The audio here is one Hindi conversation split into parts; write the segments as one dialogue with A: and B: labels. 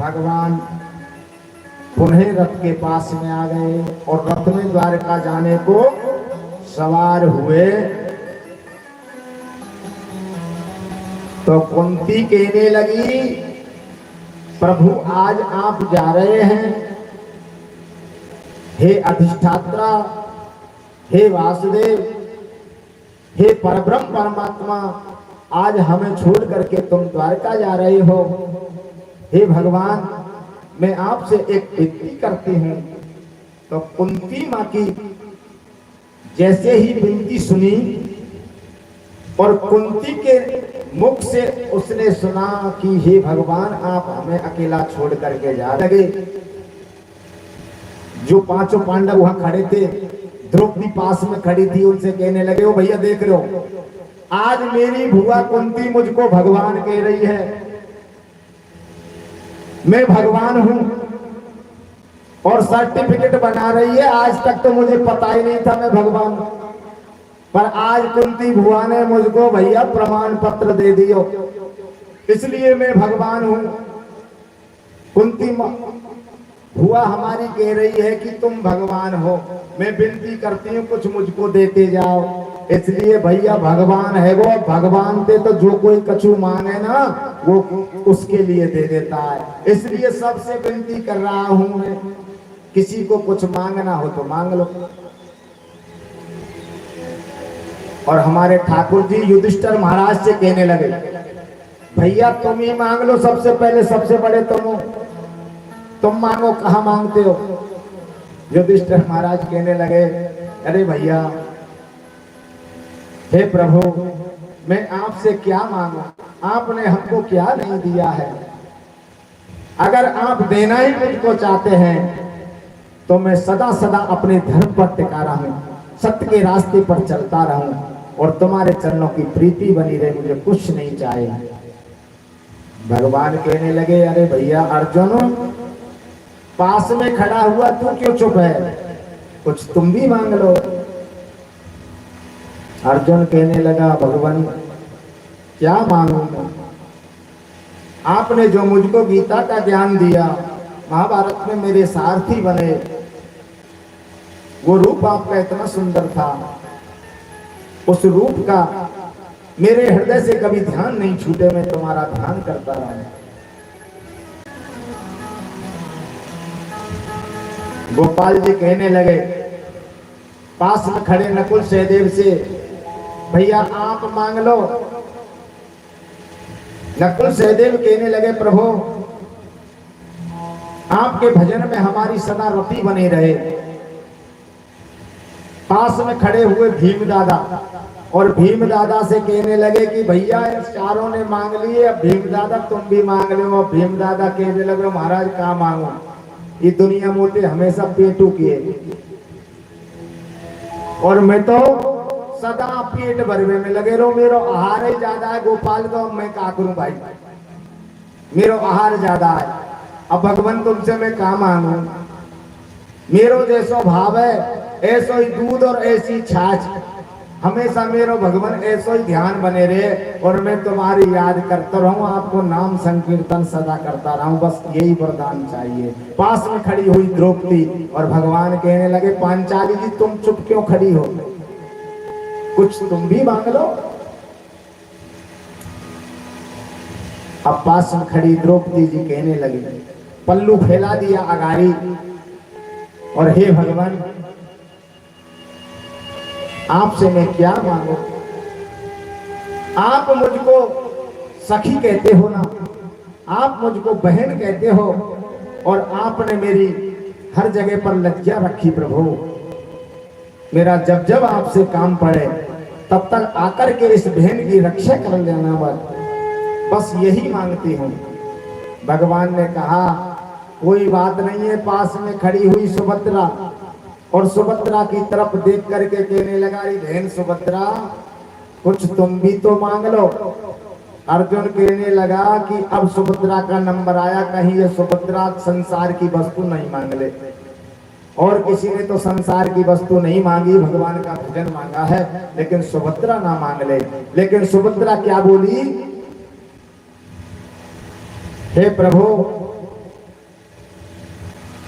A: भगवान पुनः रथ के पास में आ गए और रथ में द्वारका जाने को सवार हुए। तो कुंती कहने लगी, प्रभु आज आप जा रहे हैं, हे अधिष्ठात्रा, हे वासुदेव, हे परब्रह्म परमात्मा, आज हमें छोड़ करके तुम द्वारका जा रहे हो। हे भगवान, मैं आपसे एक विनती करती हूँ। तो कुंती माँ की जैसे ही विनती सुनी और कुंती के मुख से उसने सुना कि हे भगवान, आप हमें अकेला छोड़ करके जा लगे। जो पांचों पांडव वहां खड़े थे, द्रौपदी पास में खड़ी थी, उनसे कहने लगे, ओ भैया देख रहे हो, आज मेरी बुआ कुंती मुझको भगवान कह रही है, मैं भगवान हूं और सर्टिफिकेट बना रही है। आज तक तो मुझे पता ही नहीं था मैं भगवान, पर आज कुंती बुआ ने मुझको भैया प्रमाण पत्र दे दियो, इसलिए मैं भगवान हूं। कुंती बुआ हमारी कह रही है कि तुम भगवान हो, मैं विनती करती हूँ कुछ मुझको देते जाओ। इसलिए भैया भगवान है वो, भगवान से तो जो कोई कछु मांगे ना वो उसके लिए दे देता है। इसलिए सबसे विनती कर रहा हूं मैं, किसी को कुछ मांगना हो तो मांग लो। और हमारे ठाकुर जी युधिष्ठिर महाराज से कहने लगे, भैया तुम ही मांग लो, सबसे पहले सबसे बड़े तुम हो, तुम मांगो, कहां मांगते हो। युधिष्ठिर महाराज कहने लगे, अरे भैया, हे प्रभु, मैं आपसे क्या मांगू, आपने हमको क्या नहीं दिया है। अगर आप देना ही मुझको चाहते हैं तो मैं सदा सदा अपने धर्म पर टिका रहूं, सत्य के रास्ते पर चलता रहूं और तुम्हारे चरणों की प्रीति बनी रहे, मुझे कुछ नहीं चाहिए। भगवान कहने लगे, अरे भैया अर्जुन, पास में खड़ा हुआ तू क्यों चुप है, कुछ तुम भी मांग लो। अर्जुन कहने लगा, भगवान क्या मांगू मैं, आपने जो मुझको गीता का ज्ञान दिया, महाभारत में मेरे सारथी बने, वो रूप आपका इतना सुंदर था, उस रूप का मेरे हृदय से कभी ध्यान नहीं छूटे, मैं तुम्हारा ध्यान करता रहा। गोपाल जी कहने लगे पास में खड़े नकुल सहदेव से, भैया आप मांग लो। नकुल सहदेव कहने लगे, प्रभु आपके भजन में हमारी सदा रति बनी रहे। पास में खड़े हुए भीम दादा, और भीम दादा से कहने लगे कि भैया चारों ने मांग लिए, अब भीम दादा तुम भी मांग लो। भीम दादा कहने लगे, महाराज कहाँ मांगो, ये दुनिया मोटे हमेशा पेटू किए और मैं तो सदा पेट भरवे में लगे रहो, मेरो आहार ही ज्यादा है। गोपाल तो मैं क्या करूं भाई, मेरो आहार ज्यादा है। अब भगवान तुमसे मैं क्या मांगू, मेरो जैसो भाव है ऐसो ही दूध और ऐसी छाछ, हमेशा मेरो भगवान ऐसो ही ध्यान बने रहे और मैं तुम्हारी याद करता रहूं, आपको नाम संकीर्तन सदा करता रहूं, बस यही वरदान चाहिए। पास में खड़ी हुई द्रौपदी और भगवान कहने लगे, पांचाली जी तुम चुप क्यों खड़ी हो, कुछ तुम भी मांग लो। अब पास में खड़ी द्रौपदी जी कहने लगी, पल्लू फैला दिया अगारी, और हे भगवान आपसे मैं क्या मांगू, आप मुझको सखी कहते हो ना, आप मुझको बहन कहते हो, और आपने मेरी हर जगह पर लज्जा रखी। प्रभु मेरा जब जब आपसे काम पड़े तब तक आकर के इस बहन की रक्षा कर लेना, बस यही मांगती हूँ। भगवान ने कहा, कोई बात नहीं है। पास में खड़ी हुई सुभद्रा, और सुभद्रा की तरफ देख करके कहने लगा, बहन सुभद्रा कुछ तुम भी तो मांग लो। अर्जुन कहने लगा कि अब सुभद्रा का नंबर आया, कहीं ये सुभद्रा संसार की वस्तु नहीं मांग ले। और किसी ने तो संसार की वस्तु नहीं मांगी, भगवान का भजन मांगा है, लेकिन सुभद्रा ना मांग ले। लेकिन सुभद्रा क्या बोली, हे प्रभु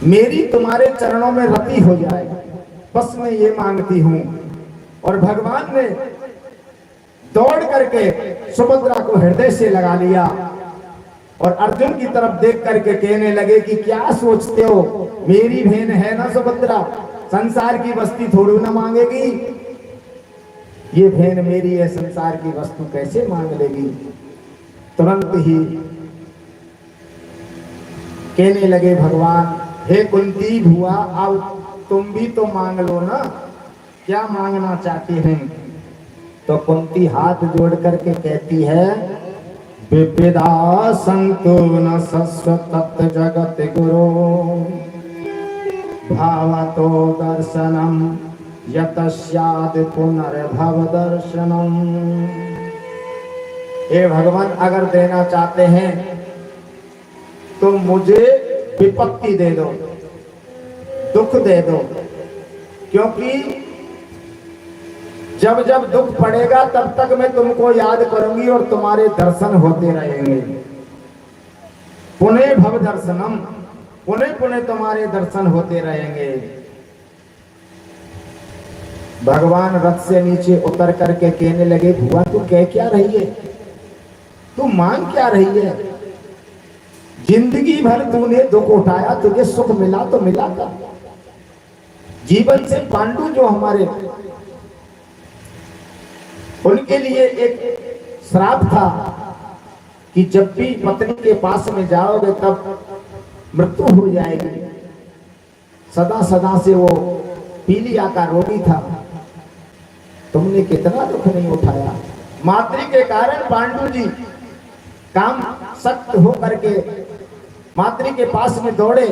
A: मेरी तुम्हारे चरणों में रति हो जाए, बस मैं ये मांगती हूं। और भगवान ने दौड़ करके सुभद्रा को हृदय से लगा लिया और अर्जुन की तरफ देख करके कहने लगे कि क्या सोचते हो, मेरी बहन है ना सुभद्रा, संसार की वस्तु थोड़ी ना मांगेगी, ये बहन मेरी है, संसार की वस्तु कैसे मांग लेगी। तुरंत ही कहने लगे भगवान, हे कुंती भुआ, अब तुम भी तो मांग लो ना, क्या मांगना चाहते हैं। तो कुंती हाथ जोड़ करके कहती है, विविधा संतो न सस्व तत्व जगत गुरु भावतो दर्शनम यतस्याद पुनर्भव दर्शनम। हे भगवान, अगर देना चाहते हैं तो मुझे विपत्ति दे दो, दुख दे दो, क्योंकि जब जब दुख पड़ेगा तब तक मैं तुमको याद करूंगी और तुम्हारे दर्शन होते रहेंगे। पुनः भव दर्शनम, पुनः पुनः तुम्हारे दर्शन होते रहेंगे। भगवान रथ से नीचे उतर करके कहने लगे, भुआ तू कह क्या रही है, तू मांग क्या रही है। जिंदगी भर तूने दुख उठाया, तुझे सुख मिला तो मिला था। जीवन से पांडु जो हमारे, उनके लिए एक श्राप था कि जब भी पत्नी के पास में जाओगे तब मृत्यु हो जाएगी। सदा सदा से वो पीलिया का रोगी था। तुमने कितना दुख नहीं उठाया। मातृ के कारण पांडु जी काम सख्त हो करके मातृ के पास में दौड़े।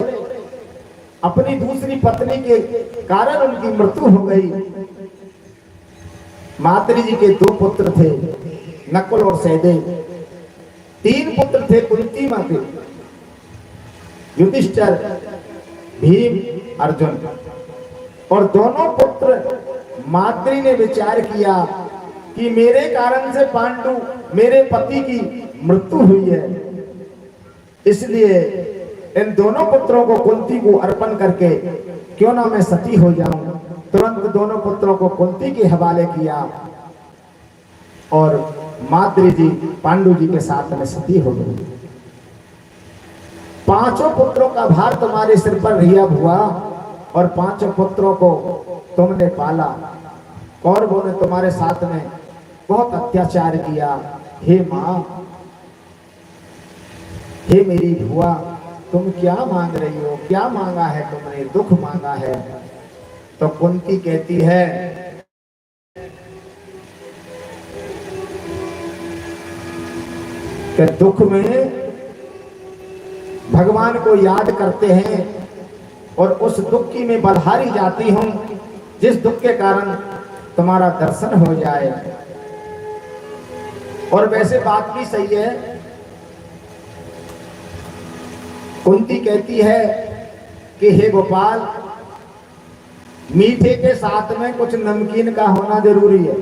A: अपनी दूसरी पत्नी के कारण उनकी मृत्यु हो गई। मातृ जी के 2 पुत्र थे, नकुल और सहदेव। 3 पुत्र थे कुंती मां के, युधिष्ठिर, भीम, अर्जुन। और दोनों पुत्र मातृ ने विचार किया कि मेरे कारण से पांडु, मेरे पति की मृत्यु हुई है, इसलिए इन दोनों पुत्रों को कुंती को अर्पण करके क्यों ना मैं सती हो जाऊं। तुरंत दोनों पुत्रों को कुंती के हवाले किया और माद्री जी पांडु जी के साथ में सती हो गई। 5 पुत्रों का भार तुम्हारे सिर पर रिया हुआ और 5 पुत्रों को तुमने पाला। कौरवों ने तुम्हारे साथ में बहुत अत्याचार किया। हे मां, हे मेरी भुआ, तुम क्या मांग रही हो, क्या मांगा है तुमने, दुख मांगा है। तो कुंती कहती है कि दुख में भगवान को याद करते हैं और उस दुख की मैं बलहारी जाती हूं, जिस दुख के कारण तुम्हारा दर्शन हो जाए। और वैसे बात भी सही है। कुंती कहती है कि हे गोपाल, मीठे के साथ में कुछ नमकीन का होना जरूरी है।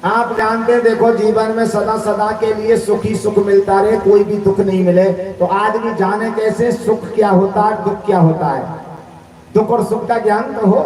A: आप जानते हैं, देखो जीवन में सदा सदा के लिए सुख ही सुख मिलता रहे, कोई भी दुख नहीं मिले तो आदमी जाने कैसे सुख क्या होता है, दुख क्या होता है। दुख और सुख का ज्ञान तो हो।